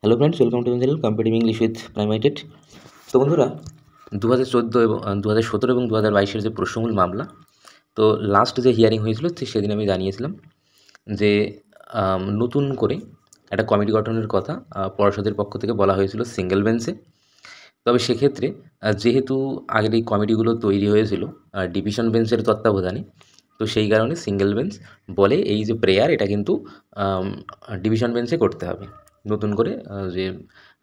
Hello friends, welcome to my channel competitive English with প্রাইমাইটেড। তো বন্ধুরা, 2014 এবং 2017 এবং 2022-এর যে প্রশ্নমূল মামলা, তো লাস্ট যে হিয়ারিং হয়েছিল সেদিন আমি জানিয়েছিলাম যে নতুন করে একটা কমিটি গঠনের কথা পর্ষদের পক্ষ থেকে বলা হয়েছিল সিঙ্গেল বেঞ্চে। তবে সেক্ষেত্রে যেহেতু আগের এই কমিটিগুলো তৈরি হয়েছিল ডিভিশন বেঞ্চের তত্ত্বাবধানে, তো সেই কারণে সিঙ্গেল বেঞ্চ বলে এই যে প্রেয়ার এটা কিন্তু ডিভিশন বেঞ্চে করতে হবে। নতুন করে যে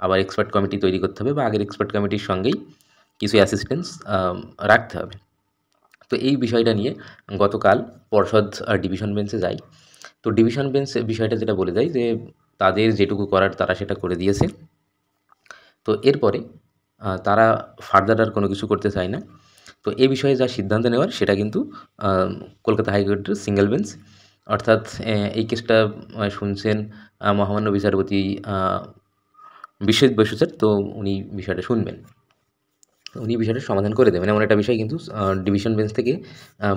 আবার এক্সপার্ট কমিটি তৈরি করতে হবে বা আগের এক্সপার্ট কমিটির সঙ্গেই কিছু অ্যাসিস্ট্যান্স রাখতে হবে। তো এই বিষয়টা নিয়ে গতকাল পর্ষদ ডিভিশন বেঞ্চে যায়। তো ডিভিশন বেঞ্চ বিষয়টা যেটা বলে দেয় যে তাদের যেটুকু করার তারা সেটা করে দিয়েছে। তো এরপরে তারা ফার্দার আর কোনো কিছু করতে চায় না। তো এ বিষয়ে যা সিদ্ধান্ত নেওয়ার সেটা কিন্তু কলকাতা হাইকোর্টের সিঙ্গেল বেঞ্চ, অর্থাৎ এই কেসটা শুনছেন মহামান্য বিচারপতি বিশ্বজিৎ বসু স্যার। তো উনি বিষয়টা শুনবেন, উনি বিষয়টা সমাধান করে দেবেন, এমন একটা বিষয় কিন্তু ডিভিশন বেঞ্চ থেকে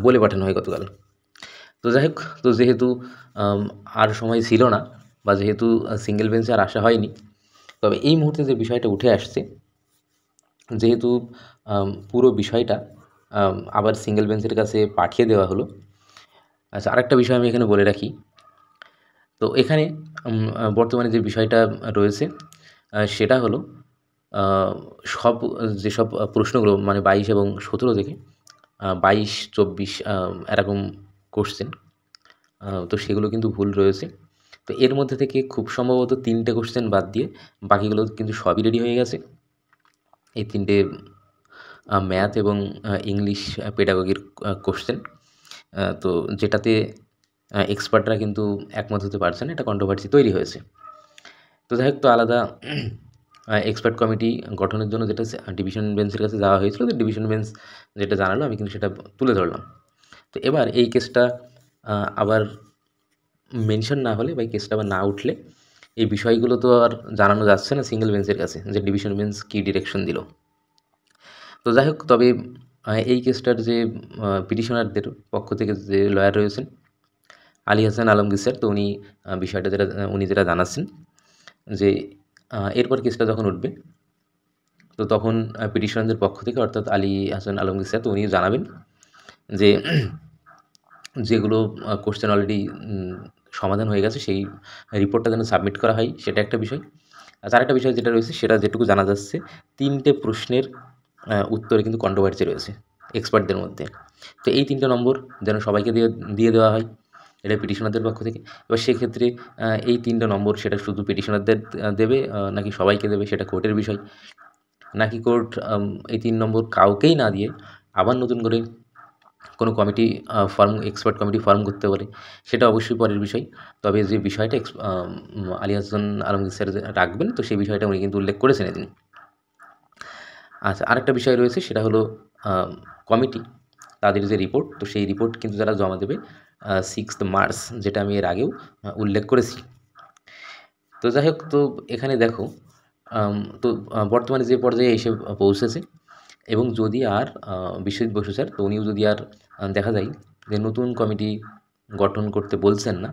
বলে পাঠানো হয় গতকাল। তো যাই হোক, তো যেহেতু আর সময় ছিল না বা যেহেতু সিঙ্গেল বেঞ্চে আর আসা হয়নি, তবে এই মুহূর্তে যে বিষয়টা উঠে আসছে, যেহেতু পুরো বিষয়টা আবার সিঙ্গেল বেঞ্চের কাছে পাঠিয়ে দেওয়া হলো। আচ্ছা, আরেকটা বিষয় আমি এখানে বলে রাখি। তো এখানে বর্তমানে যে বিষয়টা রয়েছে সেটা হলো সব যেসব প্রশ্নগুলো মানে 22 এবং 17 থেকে 22, 24 এরকম কোশ্চেন, তো সেগুলো কিন্তু ভুল রয়েছে। তো এর মধ্যে থেকে খুব সম্ভবত 3টে কোশ্চেন বাদ দিয়ে বাকিগুলো কিন্তু সবই রেডি হয়ে গেছে। এই 3টে ম্যাথ এবং ইংলিশ পেডাগোগির কোশ্চেন, তো যেটাতে এক্সপার্টরা কিন্তু একমত হতে পারছে না, এটা কন্ট্রোভার্সি তৈরি হয়েছে। তো যাই হোক, তো আলাদা এক্সপার্ট কমিটি গঠনের জন্য যেটা ডিভিশন বেঞ্চের কাছে যাওয়া হয়েছিল, তো ডিভিশন বেঞ্চ যেটা জানালো আমি কিন্তু সেটা তুলে ধরলাম। তো এবার এই কেসটা আবার মেনশন না হলে বা এই কেসটা আবার না উঠলে এই বিষয়গুলো তো আর জানানো যাচ্ছে না সিঙ্গেল বেঞ্চের কাছে যে ডিভিশন বেঞ্চ কী ডিরেকশন দিল। তো যাই হোক, তবে এই কেসটার যে পিটিশনারদের পক্ষ থেকে যে লয়ার রয়েছেন আলী হাসান আলমগীর স্যার, তো উনি বিষয়টা যেটা জানাচ্ছেন যে এরপর কেসটা যখন উঠবে, তো তখন পিটিশনারদের পক্ষ থেকে অর্থাৎ আলী হাসান আলমগীর স্যার, তো উনি জানাবেন যে যেগুলো কোশ্চেন অলরেডি সমাধান হয়ে গেছে সেই রিপোর্টটা যেন সাবমিট করা হয়, সেটা একটা বিষয়। আর আরেকটা বিষয় যেটা রয়েছে সেটা যেটুকু জানা যাচ্ছে, 3টে প্রশ্নের উত্তরে কিন্তু কন্ট্রোভার্সি রয়েছে এক্সপার্টদের মধ্যে। তো এই 3টে নম্বর যেন সবাইকে দিয়ে দেওয়া হয়, এটা পিটিশনারদের পক্ষ থেকে। এবার সেক্ষেত্রে এই 3টে নম্বর সেটা শুধু পিটিশনারদের দেবে নাকি সবাইকে দেবে সেটা কোর্টের বিষয়, নাকি কোর্ট এই 3 নম্বর কাউকেই না দিয়ে আবার নতুন করে কোনো কমিটি এক্সপার্ট কমিটি ফর্ম করতে পারে, সেটা অবশ্যই পরের বিষয়। তবে যে বিষয়টা আলী হাসান আলমগীর স্যার রাখবেন, তো সেই বিষয়টা উনি কিন্তু উল্লেখ করেছেন এদিন। আচ্ছা, আরেকটা বিষয় রয়েছে সেটা হলো কমিটি তাদের যে রিপোর্ট, তো সেই রিপোর্ট কিন্তু যারা জমা দেবে 6 মার্চ, যেটা আমি এর আগেও উল্লেখ করেছি। তো যাই হোক, তো এখানে দেখো তো বর্তমানে যে পর্যায়ে এসে পৌঁছেছে, এবং যদি আর বিশ্বজিৎ বসু স্যার, তো উনিও যদি আর দেখা যায় যে নতুন কমিটি গঠন করতে বলছেন না,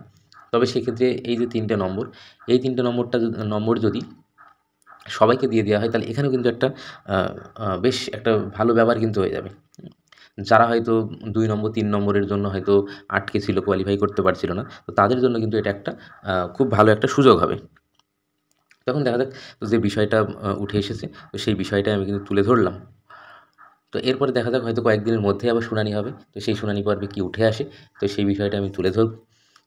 তবে সেক্ষেত্রে এই যে 3টে নম্বর, এই 3টে নম্বর যদি সবাইকে দিয়ে দেওয়া হয়, তাহলে এখানেও কিন্তু একটা বেশ একটা ভালো ব্যাপার কিন্তু হয়ে যাবে। যারা হয়তো 2 নম্বর 3 নম্বরের জন্য হয়তো আটকে ছিল, কোয়ালিফাই করতে পারছিল না, তো তাদের জন্য কিন্তু এটা একটা খুব ভালো একটা সুযোগ হবে। তখন দেখা যাক, তো যে বিষয়টা উঠে এসেছে, তো সেই বিষয়টা আমি কিন্তু তুলে ধরলাম। তো এরপরে দেখা যাক, হয়তো কয়েকদিনের মধ্যেই আবার শুনানি হবে, তো সেই শুনানি পর্বে কী উঠে আসে, তো সেই বিষয়টা আমি তুলে ধরব।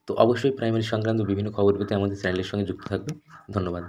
তো অবশ্যই প্রাইমারি সংক্রান্ত বিভিন্ন খবর পেতে আমাদের চ্যানেলের সঙ্গে যুক্ত থাকবে। ধন্যবাদ।